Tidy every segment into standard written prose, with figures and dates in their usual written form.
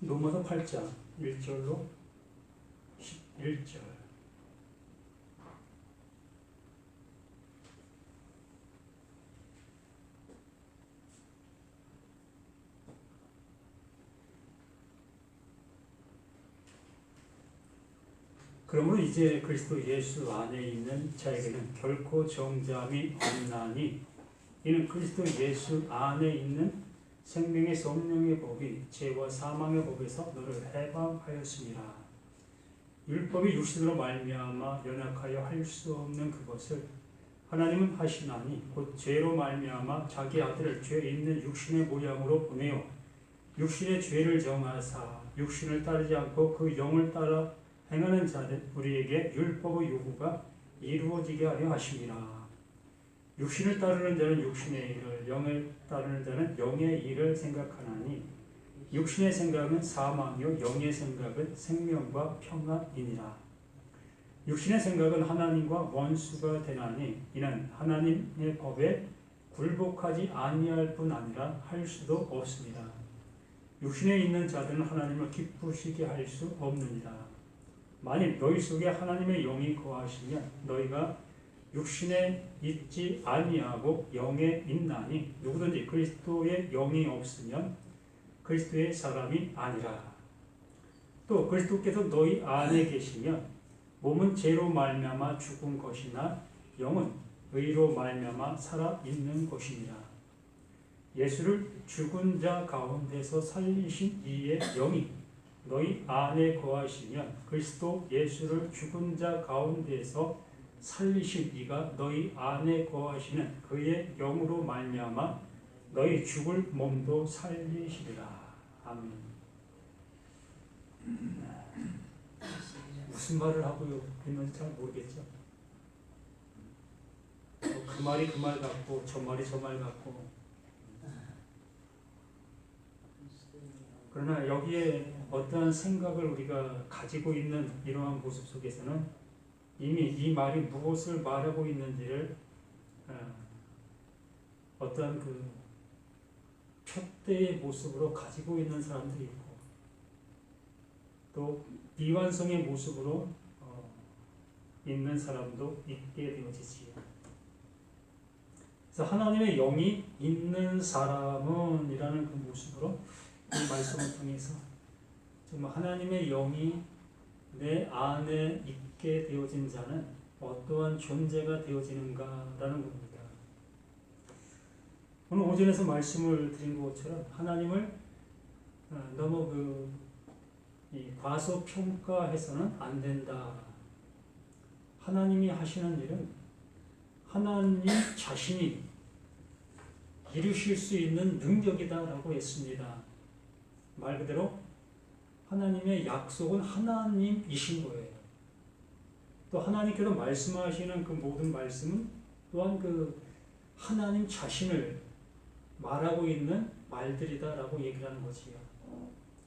로마서 8장 1절로 11절. 그러므로 이제 그리스도 예수 안에 있는 자에게는 결코 정죄함이 없나니 이는 그리스도 예수 안에 있는 생명의 성령의 법이 죄와 사망의 법에서 너를 해방하였습니다. 율법이 육신으로 말미암아 연약하여 할 수 없는 그것을 하나님은 하시나니 곧 죄로 말미암아 자기 아들을 죄 있는 육신의 모양으로 보내어 육신의 죄를 정하사 육신을 따르지 않고 그 영을 따라 행하는 자들 우리에게 율법의 요구가 이루어지게 하려 하심이라. 육신을 따르는 자는 육신의 일을, 영을 따르는 자는 영의 일을 생각하나니 육신의 생각은 사망이요 영의 생각은 생명과 평안이니라. 육신의 생각은 하나님과 원수가 되나니 이는 하나님의 법에 굴복하지 아니할 뿐 아니라 할 수도 없습니다. 육신에 있는 자들은 하나님을 기쁘시게 할 수 없느니라. 만일 너희 속에 하나님의 영이 거하시면 너희가 육신에 있지 아니하고 영에 있나니 누구든지 그리스도의 영이 없으면 그리스도의 사람이 아니라. 또 그리스도께서 너희 안에 계시면 몸은 죄로 말미암아 죽은 것이나 영은 의로 말미암아 살아 있는 것이니라. 예수를 죽은 자 가운데서 살리신 이의 영이 너희 안에 거하시면 그리스도 예수를 죽은 자 가운데서 살리신 이가 너희 안에 거하시는 그의 영으로 말미암아 너희 죽을 몸도 살리시리라. 아멘. 무슨 말을 하고 있는지 잘 모르겠죠. 그 말이 그 말 같고 저 말이 저 말 같고. 그러나 여기에 어떠한 생각을 우리가 가지고 있는 이러한 모습 속에서는 이미 이 말이 무엇을 말하고 있는지를 어떠한 그 표대의 모습으로 가지고 있는 사람들이 있고 또 미완성의 모습으로 있는 사람도 있게 되어지지요. 그래서 하나님의 영이 있는 사람은 이라는 그 모습으로 이 말씀을 통해서 정말 하나님의 영이 내 안에 있게 되어진 자는 어떠한 존재가 되어지는가라는 겁니다. 오늘 오전에서 말씀을 드린 것처럼 하나님을 너무 과소평가해서는 안 된다. 하나님이 하시는 일은 하나님 자신이 이루실 수 있는 능력이다라고 했습니다. 말 그대로 하나님의 약속은 하나님이신 거예요. 또 하나님께서 말씀하시는 그 모든 말씀은 또한 그 하나님 자신을 말하고 있는 말들이다라고 얘기를 하는 거지요.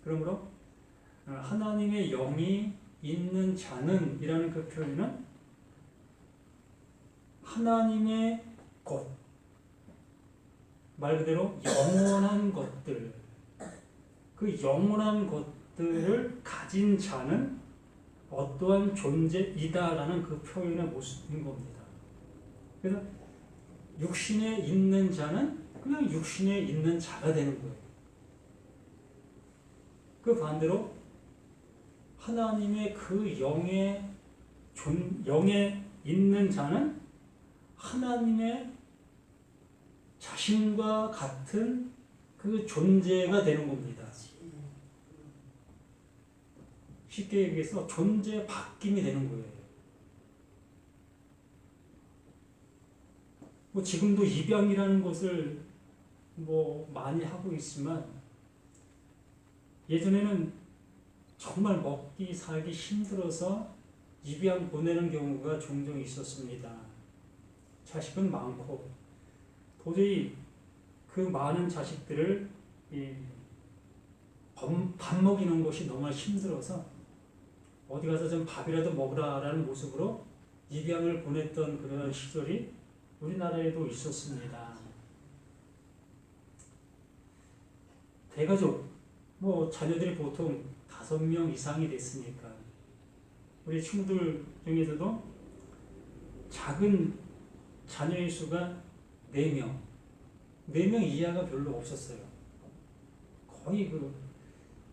그러므로 하나님의 영이 있는 자는 이라는 그 표현은 하나님의 것, 말 그대로 영원한 것들, 그 영원한 것들을 가진 자는 어떠한 존재이다라는 그 표현의 모습인 겁니다. 그래서 육신에 있는 자는 그냥 육신에 있는 자가 되는 거예요. 그 반대로 하나님의 그 영에 있는 자는 하나님의 자신과 같은 그 존재가 되는 겁니다. 쉽게 얘기해서 존재 바뀜이 되는 거예요. 뭐 지금도 입양이라는 것을 뭐 많이 하고 있지만 예전에는 정말 먹기 살기 힘들어서 입양 보내는 경우가 종종 있었습니다. 자식은 많고 도저히 그 많은 자식들을 밥 먹이는 것이 너무 힘들어서 어디 가서 좀 밥이라도 먹으라라는 모습으로 입양을 보냈던 그런 시절이 우리나라에도 있었습니다. 대가족, 뭐 자녀들이 보통 5명 이상이 됐으니까 우리 친구들 중에서도 작은 자녀의 수가 4명, 4명 이하가 별로 없었어요. 거의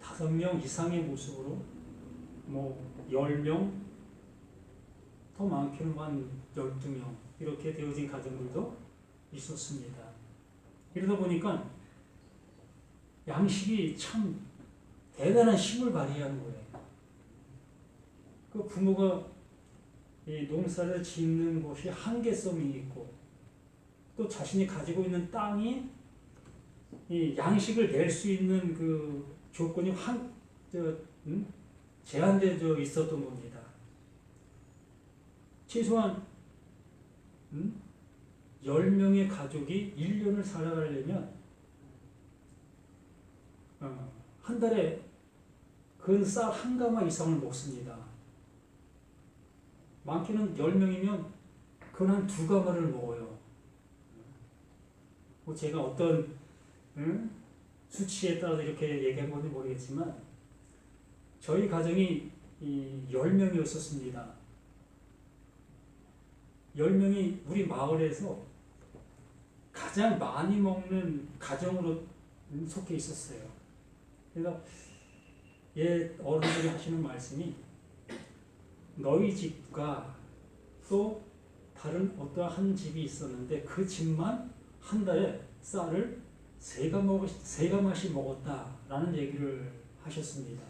5명 이상의 모습으로 10명, 더 많게는 한 12명 이렇게 되어진 가정들도 있었습니다. 이러다 보니까 양식이 참 대단한 힘을 발휘하는 거예요. 그 부모가 이 농사를 짓는 곳이 한계성이 있고 또 자신이 가지고 있는 땅이 이 양식을 낼 수 있는 그 조건이 제한되어 있었던 겁니다. 최소한 10명의 가족이 1년을 살아가려면 한 달에 근 쌀 1가마 이상을 먹습니다. 많게는 10명이면 근 한 2가마를 먹어요. 제가 어떤 수치에 따라서 이렇게 얘기한 건지 모르겠지만 저희 가정이 10명이었었습니다. 10명이 우리 마을에서 가장 많이 먹는 가정으로 속해 있었어요. 그래서 옛 어른들이 하시는 말씀이 너희 집과 또 다른 어떠한 집이 있었는데 그 집만 한 달에 쌀을 3가마씩 먹었다라는 얘기를 하셨습니다.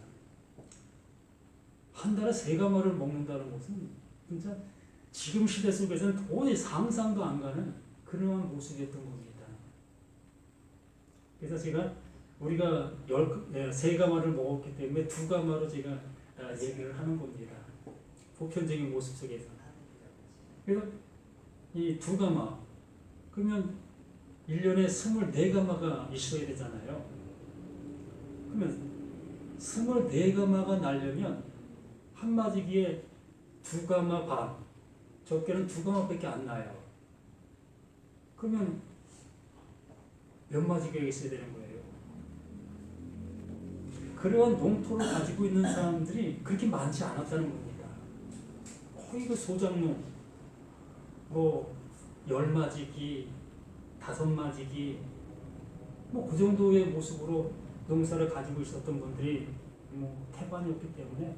한 달에 3가마를 먹는다는 것은 진짜 지금 시대 속에서는 도저히 상상도 안 가는 그러한 모습이었던 겁니다. 그래서 우리가 3가마를 먹었기 때문에 2가마로 제가 얘기를 하는 겁니다. 보편적인 모습 속에서. 그래서 이 2가마, 그러면 1년에 24가마가 있어야 되잖아요. 그러면 24가마가 나려면 한 마지기에 2가마 반, 적게는 2가마밖에 안 나요. 그러면 몇 마지기가 있어야 되는 거예요? 그러한 농토를 가지고 있는 사람들이 그렇게 많지 않았다는 겁니다. 거의 소작농, 10마지기, 5마지기, 그 정도의 모습으로 농사를 가지고 있었던 분들이 태반이었기 때문에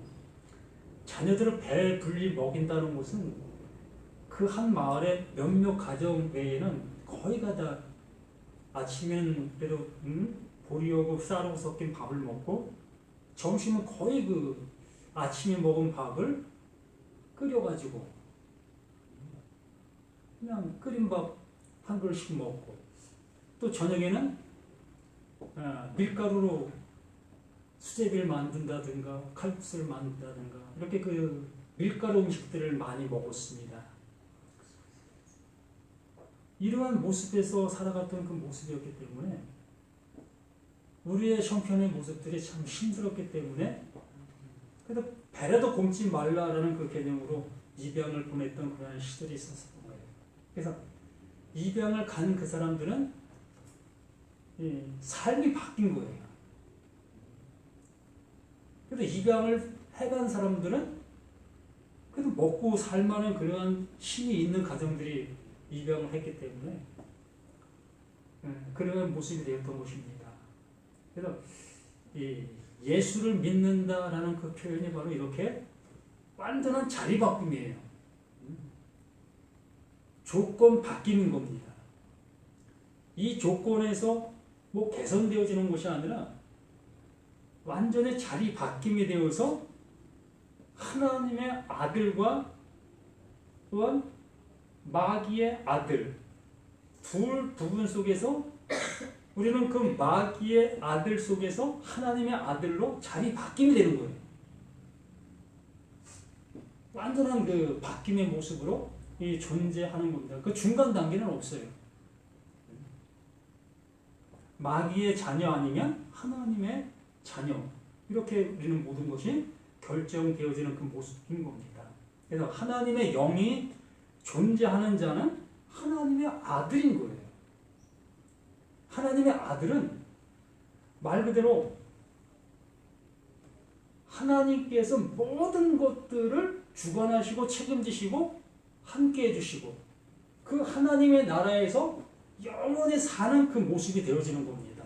자녀들을 배불리 먹인다는 것은 그 한 마을의 몇몇 가정 외에는 거의가 다 아침엔 그래도 보리하고 쌀하고 섞인 밥을 먹고 점심은 거의 아침에 먹은 밥을 끓여가지고 그냥 끓인 밥 한 그릇씩 먹고 또 저녁에는 밀가루로 수제비를 만든다든가 칼국수를 만든다든가 이렇게 밀가루 음식들을 많이 먹었습니다. 이러한 모습에서 살아갔던 그 모습이었기 때문에 우리의 형편의 모습들이 참 힘들었기 때문에 그래도 배라도 굶지 말라라는 그 개념으로 입양을 보냈던 그런 시절이 있었던 거예요. 그래서 입양을 간 그 사람들은 삶이 바뀐 거예요. 그래도 입양을 해간 사람들은 그래도 먹고 살만한 그러한 힘이 있는 가정들이 입양을 했기 때문에 그런 모습이 되었던 것입니다. 그래서 예수를 믿는다라는 그 표현이 바로 이렇게 완전한 자리 바꿈이에요. 조건 바뀌는 겁니다. 이 조건에서 개선되어지는 것이 아니라 완전히 자리 바뀜이 되어서 하나님의 아들과 또한 마귀의 아들 둘 부분 속에서 우리는 그 마귀의 아들 속에서 하나님의 아들로 자리 바뀜이 되는 거예요. 완전한 그 바뀜의 모습으로 존재하는 겁니다. 그 중간 단계는 없어요. 마귀의 자녀 아니면 하나님의 자녀, 이렇게 우리는 모든 것이 결정되어지는 그 모습인 겁니다. 그래서 하나님의 영이 존재하는 자는 하나님의 아들인 거예요. 하나님의 아들은 말 그대로 하나님께서 모든 것들을 주관하시고 책임지시고 함께 해주시고 그 하나님의 나라에서 영원히 사는 그 모습이 되어지는 겁니다.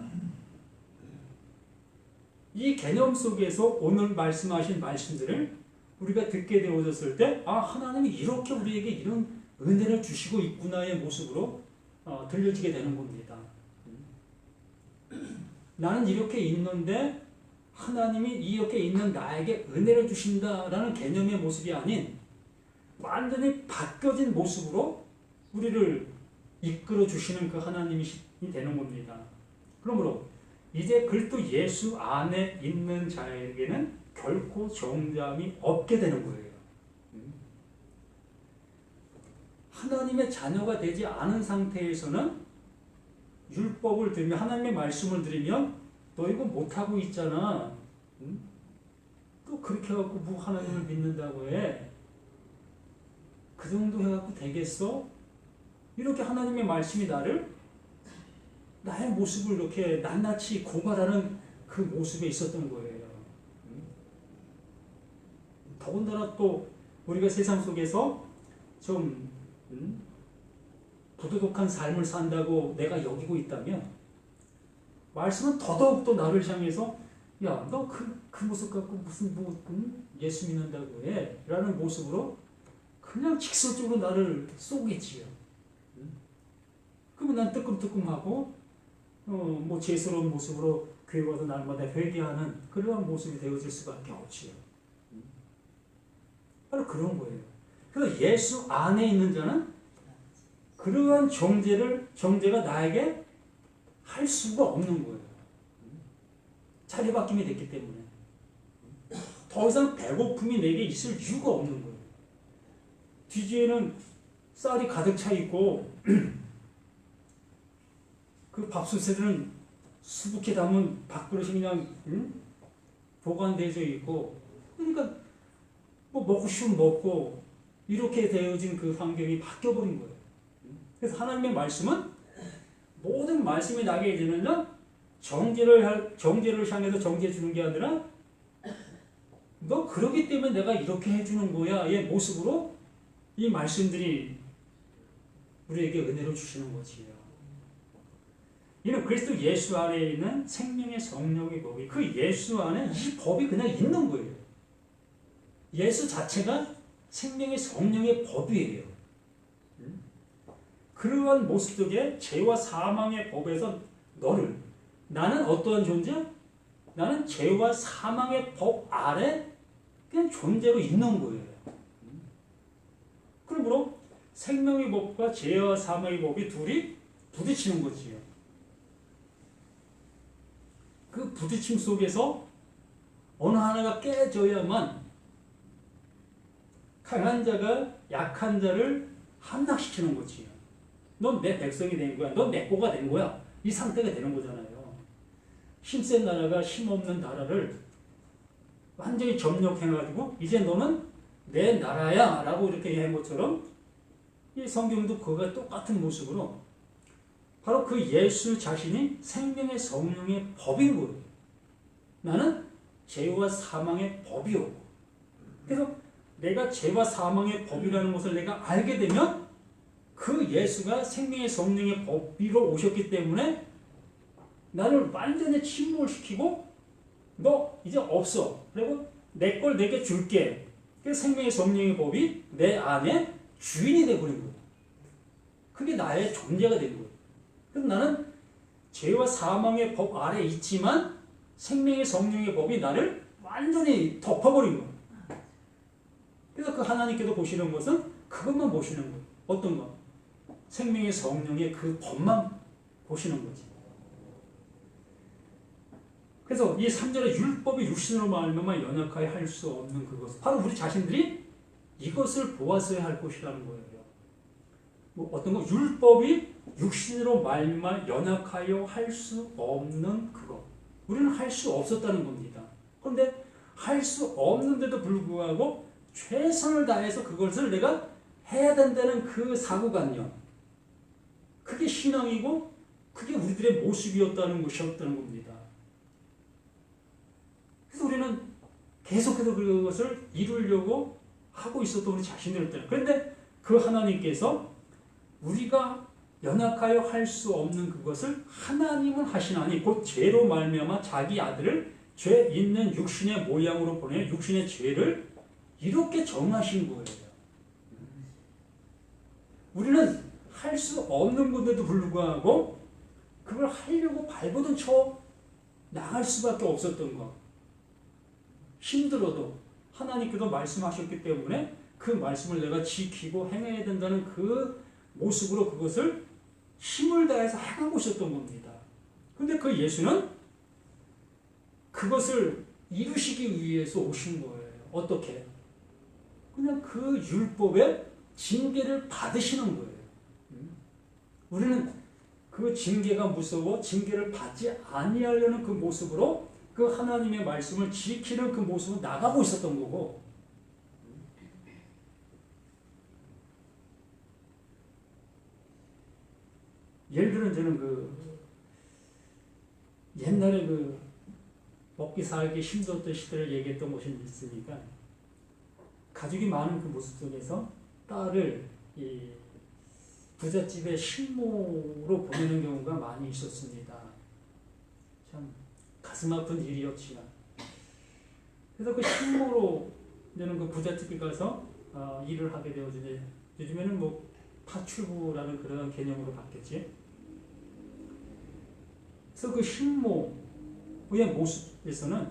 이 개념 속에서 오늘 말씀하신 말씀들을 우리가 듣게 되어졌을 때 하나님이 이렇게 우리에게 이런 은혜를 주시고 있구나의 모습으로 들려지게 되는 겁니다. 나는 이렇게 있는데 하나님이 이렇게 있는 나에게 은혜를 주신다라는 개념의 모습이 아닌 완전히 바뀌어진 모습으로 우리를 이끌어 주시는 그 하나님이 되는 겁니다. 그러므로 이제 그리스도 예수 안에 있는 자에게는 결코 정죄함이 없게 되는 거예요. 하나님의 자녀가 되지 않은 상태에서는 율법을 들으면 하나님의 말씀을 들으면 너 이거 못하고 있잖아. 또 그렇게 해갖고 뭐 하나님을 믿는다고 해. 그 정도 해갖고 되겠어? 이렇게 하나님의 말씀이 나의 모습을 이렇게 낱낱이 고발하는 그 모습에 있었던 거예요. 더군다나 또 우리가 세상 속에서 좀 부도덕한 삶을 산다고 내가 여기고 있다면 말씀은 더더욱 또 나를 향해서 야, 너 그 모습 갖고 무슨 예수 믿는다고 해? 라는 모습으로 그냥 직설적으로 나를 쏘겠지요. 그러면 난 뜨끔뜨끔하고 뭐 죄스러운 모습으로 교회 와서 날마다 회개하는 그러한 모습이 되어질 수밖에 없지요. 바로 그런 거예요. 그래서 예수 안에 있는 자는 그러한 정죄가 나에게 할 수가 없는 거예요. 차례바뀜이 됐기 때문에. 더 이상 배고픔이 내게 있을 이유가 없는 거예요. 뒤지에는 쌀이 가득 차 있고 그 밥솥에는 수북히 담은 밥그릇이 그냥 보관되어 있고 그러니까 뭐 먹고 싶으면 먹고 이렇게 되어진 그 환경이 바뀌어버린 거예요. 그래서 하나님의 말씀은 모든 말씀이 나게 되면 정죄를 향해서 정죄해 주는 게 아니라 너 그러기 때문에 내가 이렇게 해주는 거야 의 모습으로 이 말씀들이 우리에게 은혜를 주시는 거지요. 이는 그리스도 예수 안에 있는 생명의 성령의 법이 그 예수 안에 이 법이 그냥 있는 거예요. 예수 자체가 생명의 성령의 법이에요. 그러한 모습 속에 죄와 사망의 법에서 나는 어떠한 존재? 나는 죄와 사망의 법 아래 그냥 존재로 있는 거예요. 그러므로 생명의 법과 죄와 사망의 법이 둘이 부딪히는 거지요. 그 부딪힘 속에서 어느 하나가 깨져야만 강한 자가 약한 자를 함락시키는 거지요. 넌 내 백성이 된 거야. 넌 내 거가 된 거야. 이 상태가 되는 거잖아요. 힘센 나라가 힘없는 나라를 완전히 점령해가지고 이제 너는 내 나라야 라고 이렇게 한 것처럼 이 성경도 그거가 똑같은 모습으로 바로 그 예수 자신이 생명의 성령의 법인 거예요. 나는 죄와 사망의 법이오. 그래서 내가 죄와 사망의 법이라는 것을 내가 알게 되면 그 예수가 생명의 성령의 법으로 오셨기 때문에 나를 완전히 침몰시키고 너 이제 없어. 그리고 내 걸 내게 줄게. 그래서 생명의 성령의 법이 내 안에 주인이 되어버린 거예요. 그게 나의 존재가 된 거예요. 그래서 나는 죄와 사망의 법 아래 있지만 생명의 성령의 법이 나를 완전히 덮어버린 거예요. 그래서 그 하나님께서 보시는 것은 그것만 보시는 거예요. 어떤 것? 생명의 성령의 그 법만 보시는 거지. 그래서 이 3절에 율법이 육신으로 말미암아 연약하여 할 수 없는 그것, 바로 우리 자신들이 이것을 보았어야 할 것이라는 거예요. 뭐 어떤 거? 율법이 육신으로 말미암아 연약하여 할 수 없는 그것. 우리는 할 수 없었다는 겁니다. 그런데 할 수 없는데도 불구하고 최선을 다해서 그것을 내가 해야 된다는 그 사고관념, 그게 신앙이고 그게 우리들의 모습이었다는 것이었다는 겁니다. 그래서 우리는 계속해서 그것을 이루려고 하고 있었던 우리 자신들 때문에. 그런데 그 하나님께서 우리가 연약하여 할 수 없는 그것을 하나님은 하시나니 곧 죄로 말미암아 자기 아들을 죄 있는 육신의 모양으로 보내 육신의 죄를 이렇게 정하신 거예요. 우리는 할 수 없는 건데도 불구하고 그걸 하려고 발버둥 쳐 나갈 수밖에 없었던 거. 힘들어도 하나님께서 말씀하셨기 때문에 그 말씀을 내가 지키고 행해야 된다는 그 모습으로 그것을 힘을 다해서 행하고 있었던 겁니다. 그런데 그 예수는 그것을 이루시기 위해서 오신 거예요. 어떻게? 그냥 그 율법의 징계를 받으시는 거예요. 우리는 그 징계가 무서워 징계를 받지 아니하려는 그 모습으로 그 하나님의 말씀을 지키는 그 모습으로 나가고 있었던 거고, 예를 들어 저는 옛날에 먹기 살기 힘들었던 시대를 얘기했던 것이 있으니까 가족이 많은 그 모습 속에서 딸을 이 부잣집의 식모로 보내는 경우가 많이 있었습니다. 참 가슴 아픈 일이었지만, 그래서 그 식모로 저는 그 부잣집에 가서 일을 하게 되어지네. 요즘에는 파출부라는 그런 개념으로 바뀌었지. 그래서 그 식모의 모습에서는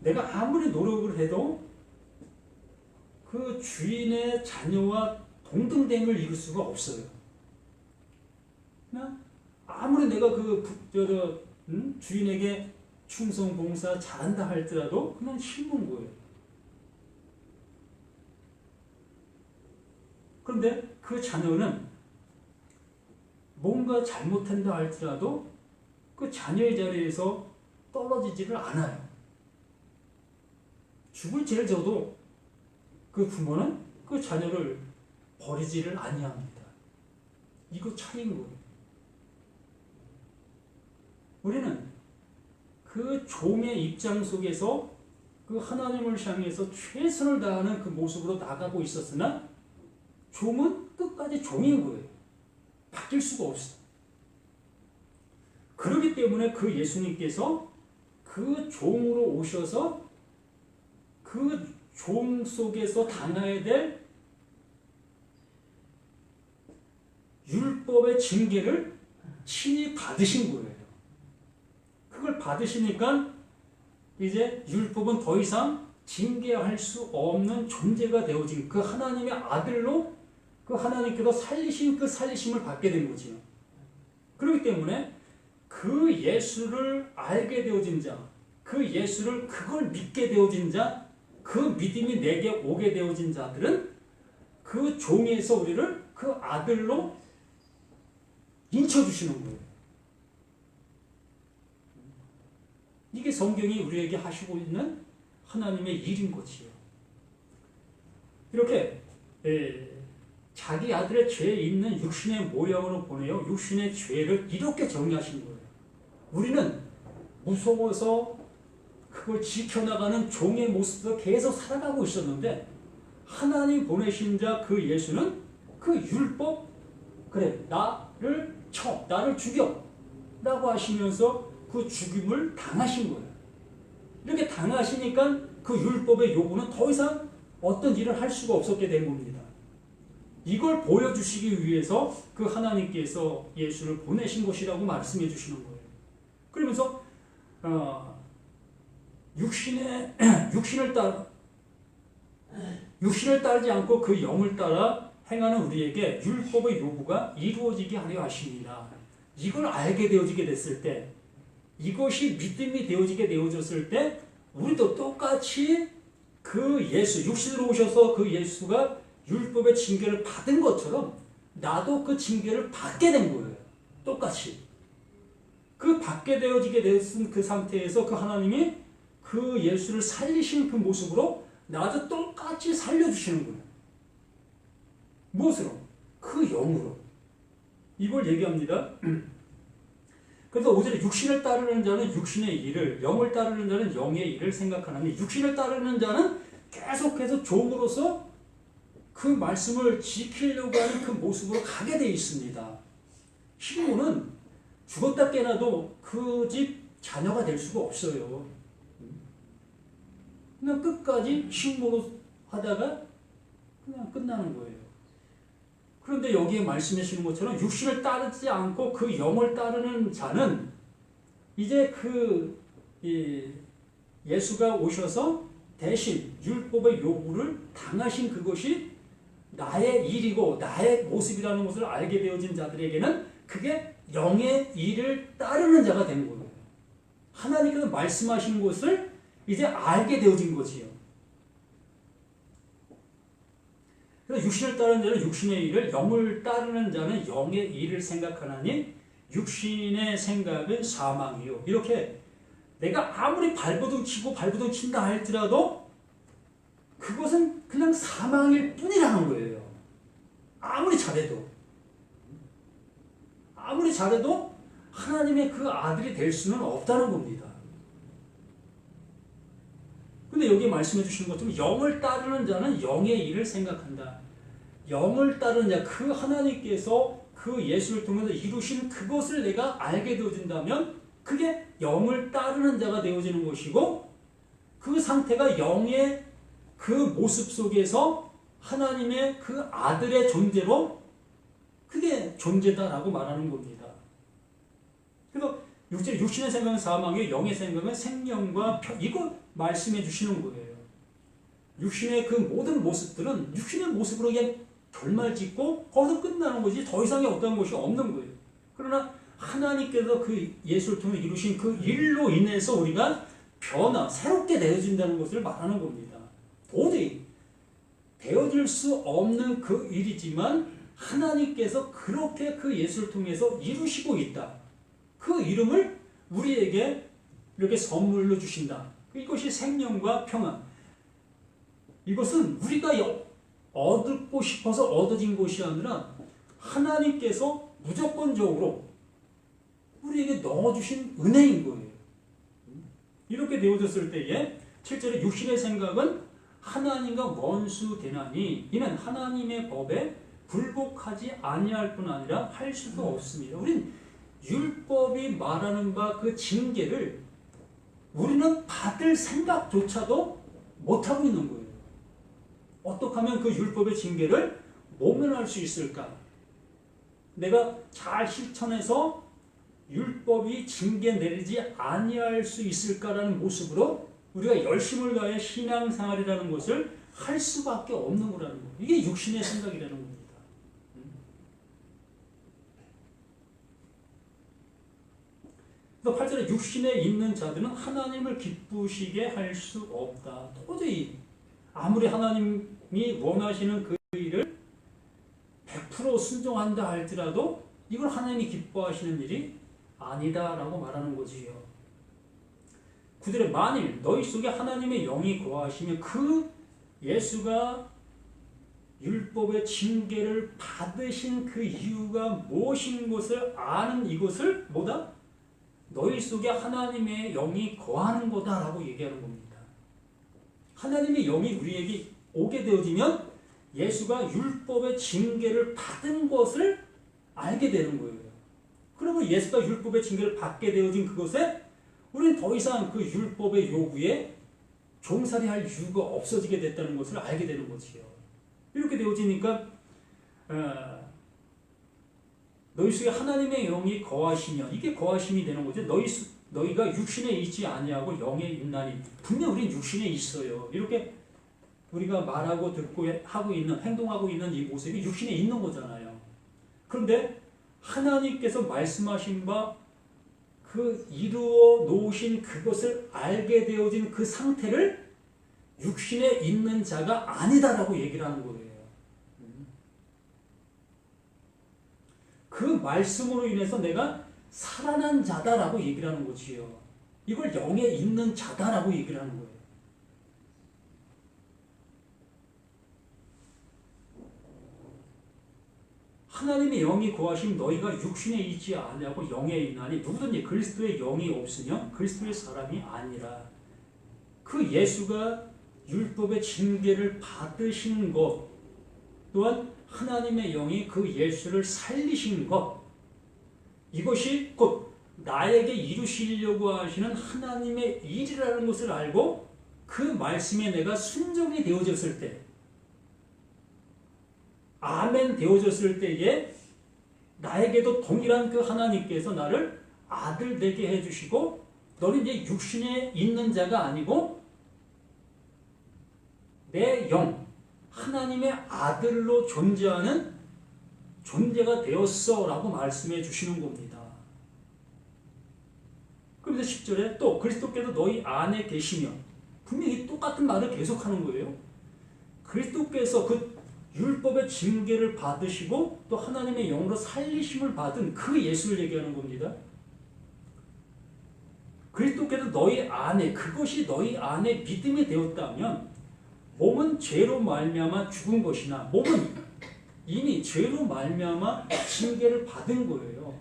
내가 아무리 노력을 해도 그 주인의 자녀와 동등됨을 이룰 수가 없어요. 그냥 아무리 내가 주인에게 충성 봉사 잘한다 할지라도 그냥 식모인 거예요. 그런데 그 자녀는 뭔가 잘못한다 할지라도 그 자녀의 자리에서 떨어지지를 않아요. 죽을 죄를 져도 그 부모는 그 자녀를 버리지를 아니합니다. 이거 차이인 거예요. 우리는 그 종의 입장 속에서 그 하나님을 향해서 최선을 다하는 그 모습으로 나가고 있었으나 종은 끝까지 종인 거예요. 바뀔 수가 없어. 그렇기 때문에 그 예수님께서 그 종으로 오셔서 그 종 속에서 당해야 될 율법의 징계를 친히 받으신 거예요. 그걸 받으시니까 이제 율법은 더 이상 징계할 수 없는 존재가 되어진 그 하나님의 아들로 그 하나님께서 살리신 그 살리심을 받게 된 거지요. 그렇기 때문에 그 예수를 알게 되어진 자, 그 예수를 그걸 믿게 되어진 자, 그 믿음이 내게 오게 되어진 자들은 그 종에서 우리를 그 아들로 인쳐주시는 거예요. 이게 성경이 우리에게 하시고 있는 하나님의 일인 것이에요. 이렇게 자기 아들의 죄 있는 육신의 모양으로 보내어 육신의 죄를 이렇게 정리하신 거예요. 우리는 무서워서 그걸 지켜나가는 종의 모습으로 계속 살아가고 있었는데 하나님 보내신 자 그 예수는 그 율법, 그래 나를 쳐, 나를 죽여 라고 하시면서 그 죽임을 당하신 거예요. 이렇게 당하시니까 그 율법의 요구는 더 이상 어떤 일을 할 수가 없었게 된 겁니다. 이걸 보여주시기 위해서 그 하나님께서 예수를 보내신 것이라고 말씀해 주시는 거예요. 그러면서 육신을 따르지 않고 그 영을 따라 행하는 우리에게 율법의 요구가 이루어지게 하려 하십니다. 이걸 알게 되어지게 됐을 때, 이것이 믿음이 되어졌을 때 우리도 똑같이 그 예수, 육신으로 오셔서 그 예수가 율법의 징계를 받은 것처럼 나도 그 징계를 받게 된 거예요. 똑같이. 그 받게 되어지게 됐은 그 상태에서 그 하나님이 그 예수를 살리신 그 모습으로 나도 똑같이 살려주시는 거예요. 무엇으로? 그 영으로. 이걸 얘기합니다. 그래서 5절에 육신을 따르는 자는 육신의 일을, 영을 따르는 자는 영의 일을 생각하나니, 육신을 따르는 자는 계속해서 종으로서 그 말씀을 지키려고 하는 그 모습으로 가게 되어 있습니다. 시므온은 죽었다 깨나도 그 집 자녀가 될 수가 없어요. 그냥 끝까지 식모로 하다가 그냥 끝나는 거예요. 그런데 여기에 말씀해 주시는 것처럼 육신을 따르지 않고 그 영을 따르는 자는 이제 예수가 오셔서 대신 율법의 요구를 당하신 그것이 나의 일이고 나의 모습이라는 것을 알게 되어진 자들에게는 그게 영의 일을 따르는 자가 되는 거예요. 하나님께서 말씀하신 것을 이제 알게 되어진 거지요. 그래서 육신을 따르는 자는 육신의 일을, 영을 따르는 자는 영의 일을 생각하나니 육신의 생각은 사망이요. 이렇게 내가 아무리 발버둥 치고 발버둥 친다 할지라도 그것은 그냥 사망일 뿐이라는 거예요. 아무리 잘해도 하나님의 그 아들이 될 수는 없다는 겁니다. 근데 여기 말씀해 주시는 것처럼 영을 따르는 자는 영의 일을 생각한다. 영을 따르는 자, 그 하나님께서 그 예수를 통해서 이루신 그것을 내가 알게 되어진다면 그게 영을 따르는 자가 되어지는 것이고, 그 상태가 영의 그 모습 속에서 하나님의 그 아들의 존재로 그게 존재다라고 말하는 겁니다. 그래서 육신의 생각은 사망이요 영의 생각은 생명과 이거 말씀해 주시는 거예요. 육신의 그 모든 모습들은 육신의 모습으로 그냥 결말짓고 거기서 끝나는 거지 더 이상의 어떤 것이 없는 거예요. 그러나 하나님께서 그 예수를 통해 이루신 그 일로 인해서 우리가 새롭게 되어진다는 것을 말하는 겁니다. 도저히 되어질 수 없는 그 일이지만 하나님께서 그렇게 그 예수를 통해서 이루시고 있다. 그 이름을 우리에게 이렇게 선물로 주신다. 이것이 생명과 평안. 이것은 우리가 얻고 싶어서 얻어진 것이 아니라 하나님께서 무조건적으로 우리에게 넣어주신 은혜인 거예요. 이렇게 되어졌을 때에 7절에 육신의 생각은 하나님과 원수되나니 이는 하나님의 법에 굴복하지 아니할 뿐 아니라 할 수도 없습니다. 우린 율법이 말하는 바 그 징계를 우리는 받을 생각조차도 못하고 있는 거예요. 어떻게 하면 그 율법의 징계를 모면할 수 있을까? 내가 잘 실천해서 율법이 징계 내리지 아니할 수 있을까라는 모습으로 우리가 열심을 다해 신앙생활이라는 것을 할 수밖에 없는 거라는 거예요. 이게 육신의 생각이라는 겁니다. 그래서 8절에 육신에 있는 자들은 하나님을 기쁘시게 할 수 없다. 도저히 아무리 하나님이 원하시는 그 일을 100% 순종한다 할지라도 이걸 하나님이 기뻐하시는 일이 아니다라고 말하는 거지요. 9절에 만일 너희 속에 하나님의 영이 거하시면 그 예수가 율법의 징계를 받으신 그 이유가 무엇인 것을 아는 이것을 뭐다? 너희 속에 하나님의 영이 거하는 거다라고 얘기하는 겁니다. 하나님의 영이 우리에게 오게 되어지면 예수가 율법의 징계를 받은 것을 알게 되는 거예요. 그러면 예수가 율법의 징계를 받게 되어진 그것에 우리는 더 이상 그 율법의 요구에 종살이할 이유가 없어지게 됐다는 것을 알게 되는 거지요. 이렇게 되어지니까 너희 속에 하나님의 영이 거하시면 이게 거하심이 되는 거죠. 너희가 육신에 있지 아니하고 영에 있나니 분명 우리는 육신에 있어요. 이렇게 우리가 말하고 듣고 하고 있는 행동하고 있는 이 모습이 육신에 있는 거잖아요. 그런데 하나님께서 말씀하신 바 그 이루어 놓으신 그것을 알게 되어진 그 상태를 육신에 있는 자가 아니다라고 얘기를 하는 거예요. 그 말씀으로 인해서 내가 살아난 자다라고 얘기를 하는 거지요. 이걸 영에 있는 자다라고 얘기를 하는 거예요. 하나님의 영이 거하시면 너희가 육신에 있지 아니하고 영에 있나니 누구든지 그리스도의 영이 없으면 그리스도의 사람이 아니라. 그 예수가 율법의 징계를 받으신 것 또한 하나님의 영이 그 예수를 살리신 것, 이것이 곧 나에게 이루시려고 하시는 하나님의 일이라는 것을 알고 그 말씀에 내가 순종이 되어졌을 때, 아멘 되어졌을 때에 나에게도 동일한 그 하나님께서 나를 아들 되게 해주시고 너는 이제 육신에 있는 자가 아니고 내 영, 하나님의 아들로 존재하는 존재가 되었어 라고 말씀해 주시는 겁니다. 그러면서 10절에 또 그리스도께서 너희 안에 계시면, 분명히 똑같은 말을 계속하는 거예요. 그리스도께서 그 율법의 징계를 받으시고 또 하나님의 영으로 살리심을 받은 그 예수를 얘기하는 겁니다. 그리스도께서 너희 안에, 그것이 너희 안에 믿음이 되었다면 몸은 죄로 말미암아 죽은 것이나, 몸은 이미 죄로 말미암아 징계를 받은 거예요.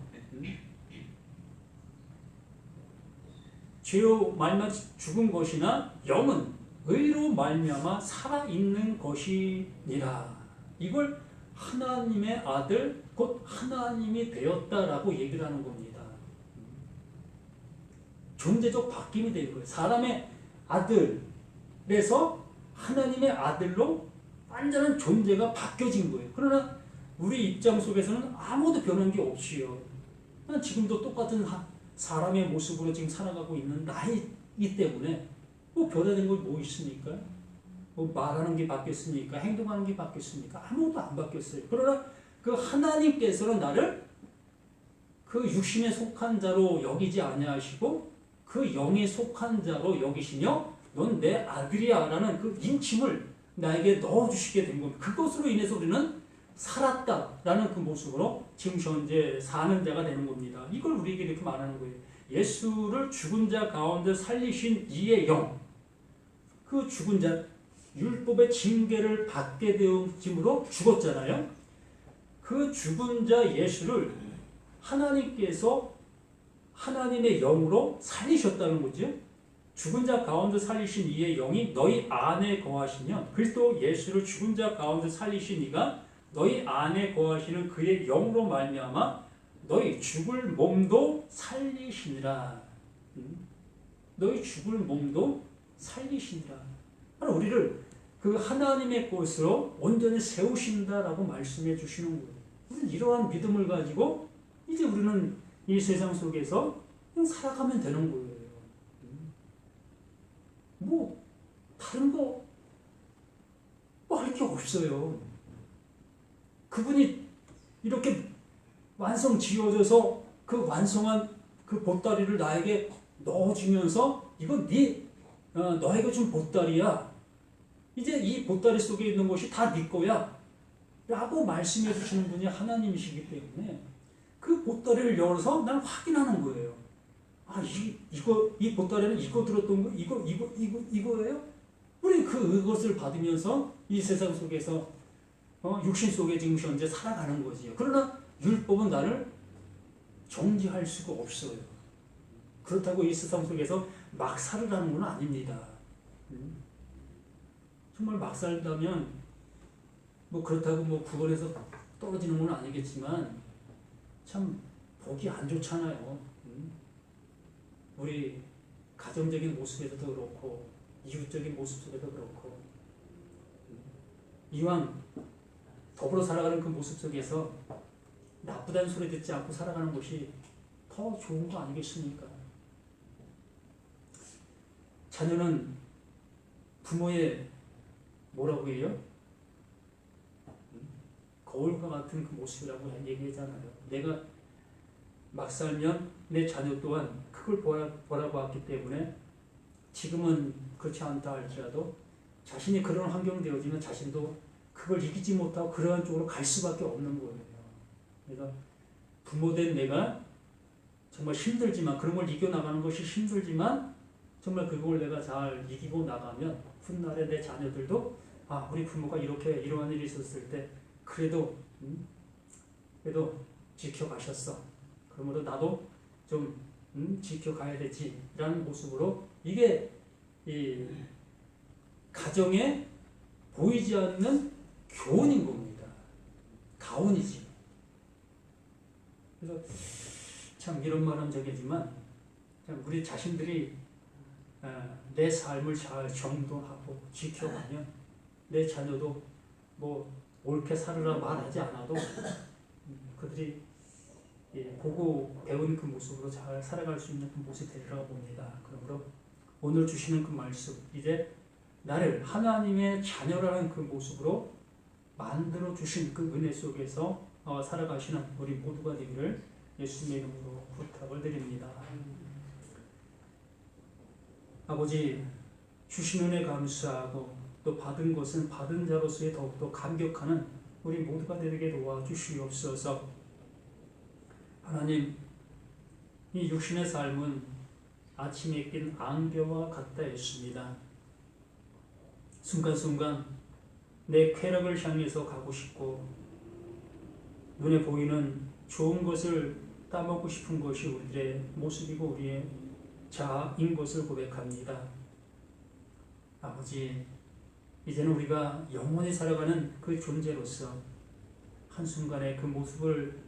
죄로 말미암아 죽은 것이나 영은 의로 말미암아 살아있는 것이니라. 이걸 하나님의 아들, 곧 하나님이 되었다라고 얘기를 하는 겁니다. 존재적 바뀜이 되는 거예요. 사람의 아들에서 하나님의 아들로 완전한 존재가 바뀌어진 거예요. 그러나 우리 입장 속에서는 아무도 변한 게 없이요. 지금도 똑같은 사람의 모습으로 지금 살아가고 있는 나이기 때문에 뭐 변화된 걸 뭐 있습니까? 뭐 말하는 게 바뀌었습니까? 행동하는 게 바뀌었습니까? 아무것도 안 바뀌었어요. 그러나 그 하나님께서는 나를 그 육신에 속한 자로 여기지 아니하시고 그 영에 속한 자로 여기시며 넌 내 아들이야 라는 그 인침을 나에게 넣어주시게 된 겁니다. 그것으로 인해서 우리는 살았다라는 그 모습으로 지금 현재 사는 자가 되는 겁니다. 이걸 우리에게 이렇게 말하는 거예요. 예수를 죽은 자 가운데 살리신 이의 영, 그 죽은 자, 율법의 징계를 받게 되어짐으로 죽었잖아요. 그 죽은 자 예수를 하나님께서 하나님의 영으로 살리셨다는 거죠. 죽은 자 가운데 살리신 이의 영이 너희 안에 거하시면, 그리스도 예수를 죽은 자 가운데 살리신 이가 너희 안에 거하시는 그의 영으로 말미암아 너희 죽을 몸도 살리시니라. 너희 죽을 몸도 살리시니라. 우리를 그 하나님의 것으로 온전히 세우신다라고 말씀해 주시는 거예요. 우리는 이러한 믿음을 가지고 이제 우리는 이 세상 속에서 그냥 살아가면 되는 거예요. 뭐 다른 거 뭐 할 게 없어요. 그분이 이렇게 완성 지어져서 그 완성한 그 보따리를 나에게 넣어주면서 이건 너에게 준 보따리야. 이제 이 보따리 속에 있는 것이 다 네 거야. 라고 말씀해 주시는 분이 하나님이시기 때문에 그 보따리를 열어서 난 확인하는 거예요. 아, 이 보따리는 이거 들었던 거, 이거예요? 우리 그것을 받으면서 이 세상 속에서 육신 속에 지금 현재 살아가는 거지요. 그러나 율법은 나를 정지할 수가 없어요. 그렇다고 이 세상 속에서 막 살으라는 건 아닙니다. 정말 막 살다면 뭐 그렇다고 뭐 구원에서 떨어지는 건 아니겠지만 참 보기 안 좋잖아요. 우리 가정적인 모습에서도 그렇고 이웃적인 모습 속에도 그렇고 이왕 더불어 살아가는 그 모습 속에서 나쁘다는 소리 듣지 않고 살아가는 것이 더 좋은 거 아니겠습니까? 자녀는 부모의 뭐라고 해요? 거울과 같은 그 모습이라고 얘기하잖아요. 내가 막 살면 내 자녀 또한 그걸 보아봤기 때문에 지금은 그렇지 않다 할지라도 자신이 그런 환경이 되어지면 자신도 그걸 이기지 못하고 그러한 쪽으로 갈 수밖에 없는 거예요. 그래서 부모된 내가 정말 힘들지만, 그런 걸 이겨나가는 것이 힘들지만 정말 그걸 내가 잘 이기고 나가면 훗날에 내 자녀들도 우리 부모가 이러한 일이 있었을 때 그래도 그래도 지켜가셨어. 그러므로 나도 좀 지켜가야 되지 라는 모습으로 이게 이 가정에 보이지 않는 교훈인 겁니다. 가훈이지. 그래서 참 이런 말은 적이지만 우리 자신들이 내 삶을 잘 정돈하고 지켜가면 내 자녀도 뭐 옳게 살으라 말하지 않아도 그들이 보고 배운 그 모습으로 잘 살아갈 수 있는 그 모습이 되리라고 봅니다. 그러므로 오늘 주시는 그 말씀, 이제 나를 하나님의 자녀라는 그 모습으로 만들어 주신 그 은혜 속에서 살아가시는 우리 모두가 되기를 예수님의 이름으로 부탁을 드립니다. 아버지, 주신 은혜 감사하고 또 받은 것은 받은 자로서의 더욱더 감격하는 우리 모두가 되게 도와주시옵소서. 하나님, 이 육신의 삶은 아침에 낀 안개와 같다 했습니다. 순간순간 내 쾌락을 향해서 가고 싶고 눈에 보이는 좋은 것을 따먹고 싶은 것이 우리들의 모습이고 우리의 자아인 것을 고백합니다. 아버지, 이제는 우리가 영원히 살아가는 그 존재로서 한순간에 그 모습을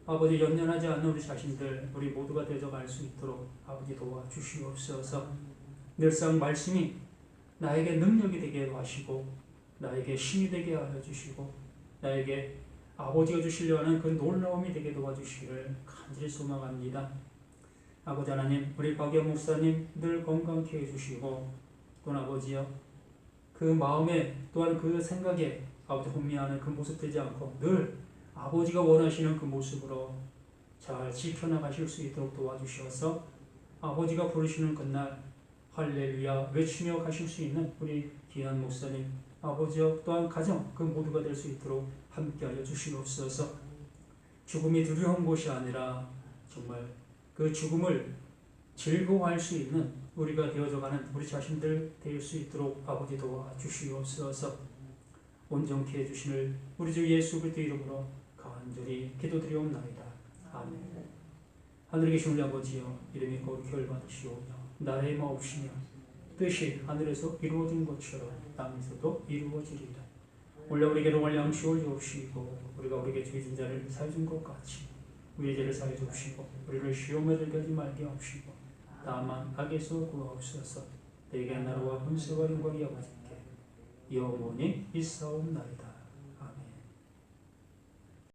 아버지 연연하지 않는 우리 자신들 우리 모두가 되어갈 수 있도록 아버지 도와주시옵소서. 늘상 말씀이 나에게 능력이 되게 하시고 나에게 힘이 되게 하여 주시고 나에게 아버지가 주시려 하는 그 놀라움이 되게 도와주시기를 간절히 소망합니다. 아버지 하나님, 우리 박영 목사님 늘 건강케 해주시고 또 아버지여 그 마음에 또한 그 생각에 아버지 혼미하는 그 모습 되지 않고 늘 아버지가 원하시는 그 모습으로 잘 지켜나가실 수 있도록 도와주셔서 아버지가 부르시는 그날 할렐루야 외치며 가실 수 있는 우리 귀한 목사님 아버지여 또한 가정 그 모두가 될 수 있도록 함께하여 주시옵소서. 죽음이 두려운 것이 아니라 정말 그 죽음을 즐거워할 수 있는 우리가 되어져가는 우리 자신들 될 수 있도록 아버지 도와주시옵소서. 온전케 해주시는 우리 주 예수 그리스도 이름으로 간절히 기도드리옵나이다. 아멘. 하늘에 계신 우리 아버지여 이름이 거룩히 열받으시오며 나의 마옵시며 뜻이 하늘에서 이루어진 것처럼 땅에서도 이루어지리라. 원래 우리에게로 올 양식을 주옵시고 우리가 우리에게 죄진 자를 사해준 것 같이 우리의 죄를 사해 주옵시고 우리를 시험에 들게 하지 말게 하옵시고 다만 악에서 구하옵소서. 내게 나라와 권세와 영광이 아버지께 영원히 있사옵나이다.